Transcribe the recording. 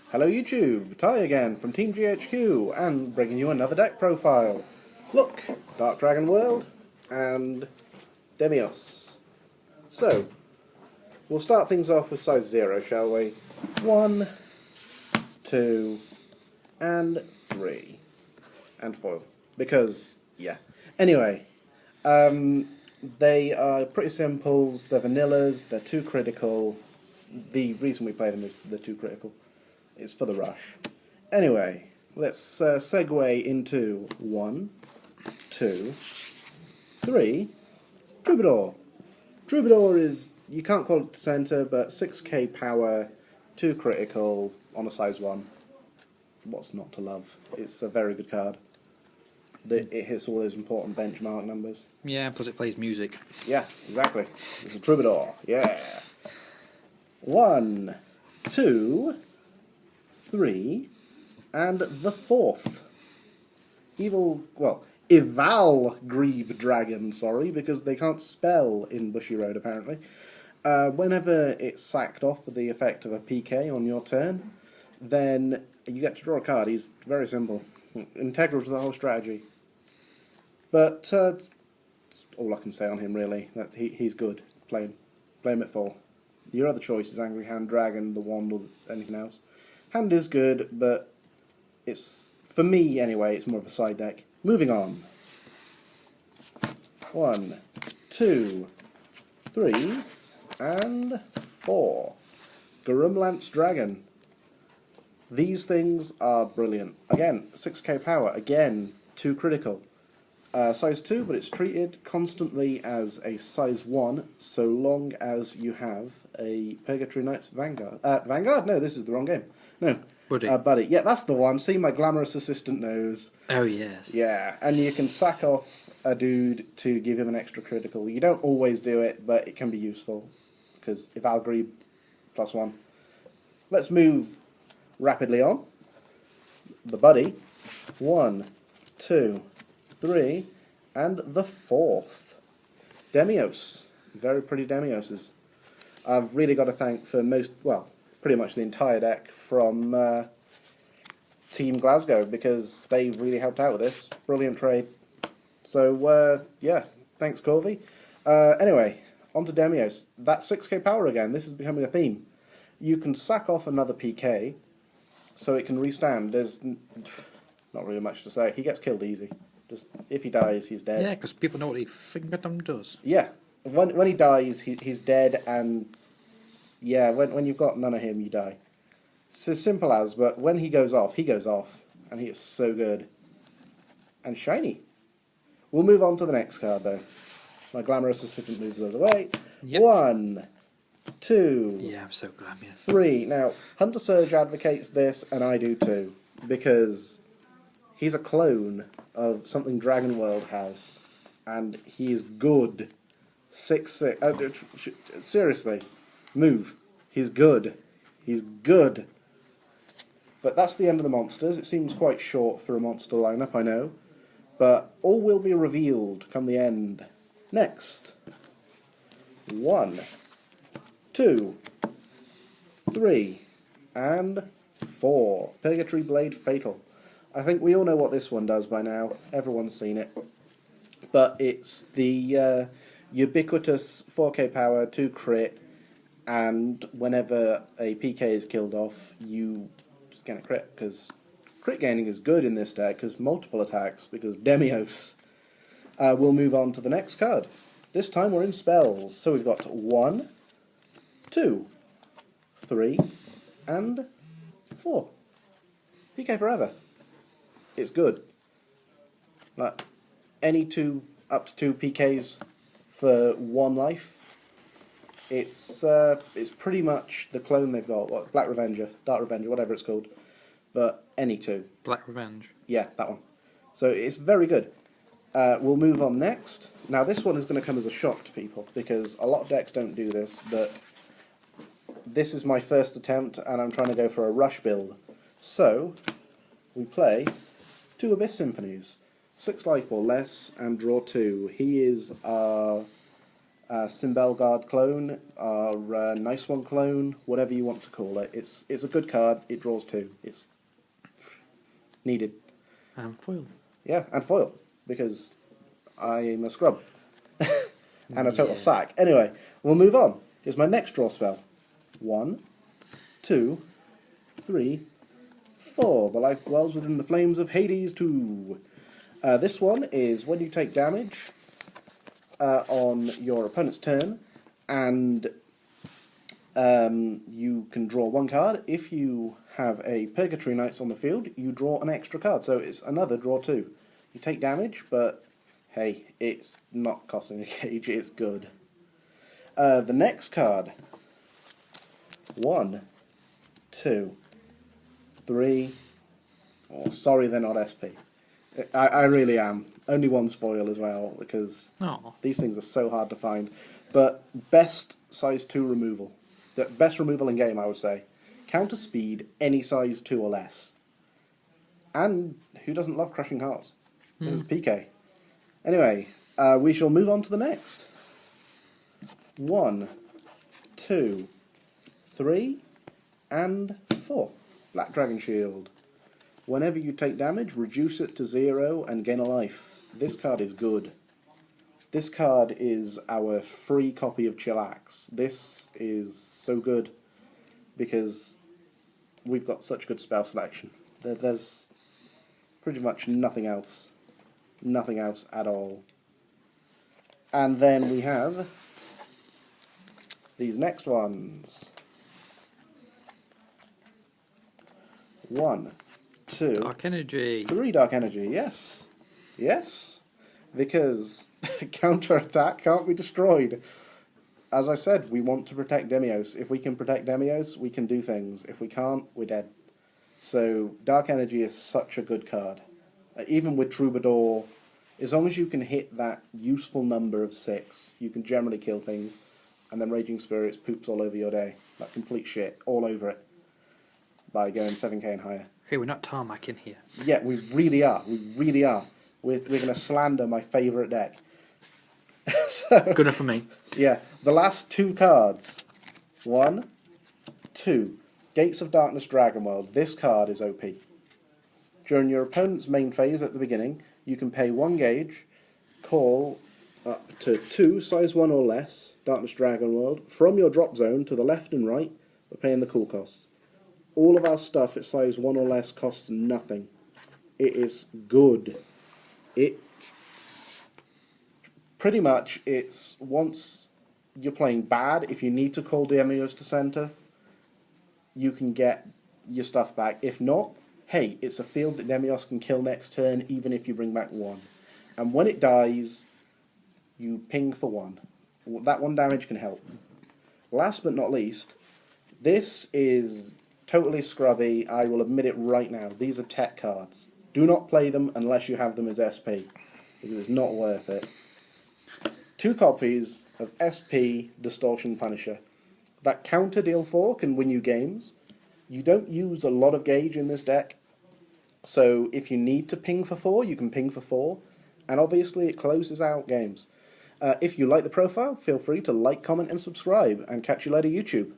Hello YouTube, Ty again from Team GHQ and bringing you another deck profile. Look, Dark Dragon World and Demios. So, we'll start things off with size 0, shall we? 1, 2, and 3. And foil. Because, yeah. Anyway, they are pretty simples, they're vanillas, they're 2 critical. The reason we play them is they're 2 critical. It's for the rush. Anyway, let's segue into 1, 2, 3. Troubadour. Troubadour is, you can't call it center, but 6k power, 2 critical on a size 1. What's not to love? It's a very good card. It hits all those important benchmark numbers. Yeah, plus it plays music. Yeah, exactly. It's a Troubadour. Yeah. 1, 2, 3, and the 4th. Eval Grebe Dragon, sorry, because they can't spell in Bushy Road, apparently. Whenever it's sacked off for the effect of a PK on your turn, then you get to draw a card. He's very simple. Integral to the whole strategy. But that's all I can say on him, really. That he's good. Play him at full. Your other choice is Angry Hand Dragon, the Wand, or anything else. Hand is good, but it's, for me anyway, it's more of a side deck. Moving on. 1, 2, 3, and 4. Garumlance Dragon. These things are brilliant. Again, 6k power. Again, 2 critical. Size 2, but it's treated constantly as a size 1, so long as you have a Purgatory Knight's Vanguard. Vanguard? No, this is the wrong game. No. Buddy. Buddy. Yeah, that's the one. See, my glamorous assistant knows. Oh, yes. Yeah, and you can sack off a dude to give him an extra critical. You don't always do it, but it can be useful. Because if Grebe +1. Let's move rapidly on. The Buddy. 1, 2, 3, and the 4th. Demios. Very pretty Demioses. I've really got to thank for pretty much the entire deck from Team Glasgow, because they really helped out with this. Brilliant trade. So, yeah, thanks Corvey. Anyway, on to Demios. That 6k power again. This is becoming a theme. You can sack off another PK, so it can restand. There's not really much to say. He gets killed easy. Just if he dies, he's dead. Yeah, because people know what he fingerdom does. Yeah, when he dies, he's dead, and yeah, when you've got none of him, you die. It's as simple as. But when he goes off, and he is so good and shiny. We'll move on to the next card though. My glamorous assistant moves those away. Yep. 1, 2. Yeah, I'm so glamorous. 3. Now, Hunter Surge advocates this, and I do too, because he's a clone of something Dragon World has, and he is good. 6/6. Seriously, move. He's good. He's good. But that's the end of the monsters. It seems quite short for a monster lineup, I know, but all will be revealed come the end. Next. 1, 2, 3, and 4. Purgatory Blade Fatal. I think we all know what this one does by now. Everyone's seen it. But it's the ubiquitous 4k power, 2 crit, and whenever a PK is killed off, you just get a crit, because crit gaining is good in this deck, because multiple attacks, because Demios. We'll move on to the next card. This time we're in spells. So we've got 1, 2, 3, and 4. PK forever. It's good. Like any up to 2 PKs for 1 life. It's pretty much the clone they've got. What, Black Revenger, Dark Revenger, whatever it's called. But any 2. Black Revenge. Yeah, that one. So it's very good. We'll move on next. Now this one is going to come as a shock to people, because a lot of decks don't do this, but this is my first attempt, and I'm trying to go for a rush build. So we play 2 Abyss Symphonies, 6 life or less, and draw 2. He is our Simbel Guard clone, or Nice One clone, whatever you want to call it. It's a good card. It draws 2. It's needed. And foil. Yeah, and foil, because I'm a scrub. And a total Yeah. sack. Anyway, we'll move on. Here's my next draw spell. 1, 2, 3, 4. The life dwells within the flames of Hades 2. This one is when you take damage on your opponent's turn, and you can draw 1 card. If you have a Purgatory Knights on the field, you draw an extra card, so it's another draw 2. You take damage, but hey, it's not costing a gauge, it's good. The next card. 1, 2, 3, 4. Sorry, they're not SP. I really am. Only one's foil as well, because Oh. these things are so hard to find. But best size 2 removal. The best removal in game, I would say. Counter speed, any size 2 or less. And who doesn't love Crushing Hearts? This is PK. Anyway, we shall move on to the next. 1, 2, 3, and 4. Black Dragon Shield. Whenever you take damage, reduce it to 0 and gain a life. This card is good. This card is our free copy of Chillax. This is so good because we've got such good spell selection. There's pretty much nothing else. Nothing else at all. And then we have these next ones. 1, 2, Dark energy. 3 Dark Energy, yes. Yes. Because counter-attack can't be destroyed. As I said, we want to protect Demios. If we can protect Demios, we can do things. If we can't, we're dead. So Dark Energy is such a good card. Even with Troubadour, as long as you can hit that useful number of 6, you can generally kill things. And then Raging Spirits poops all over your day. Like complete shit, all over it. By going 7k and higher. Okay, we're not tarmacking here. Yeah, we really are. We really are. We're going to slander my favourite deck. So, Good enough for me. yeah, the last 2 cards. 1, 2. Gates of Darkness Dragon World. This card is OP. During your opponent's main phase at the beginning, you can pay 1 gauge, call up to 2 size 1 or less Darkness Dragon World from your drop zone to the left and right, but paying the cool costs. All of our stuff at size 1 or less costs nothing. It is good. It pretty much, it's once you're playing bad, if you need to call Demios to center, you can get your stuff back. If not, hey, it's a field that Demios can kill next turn, even if you bring back 1. And when it dies, you ping for 1. That 1 damage can help. Last but not least, this is totally scrubby. I will admit it right now. These are tech cards. Do not play them unless you have them as SP, because it's not worth it. 2 copies of SP Distortion Punisher. That counter deal 4 can win you games. You don't use a lot of gauge in this deck, so if you need to ping for 4, you can ping for 4, and obviously it closes out games. If you like the profile, feel free to like, comment, and subscribe, and catch you later, YouTube.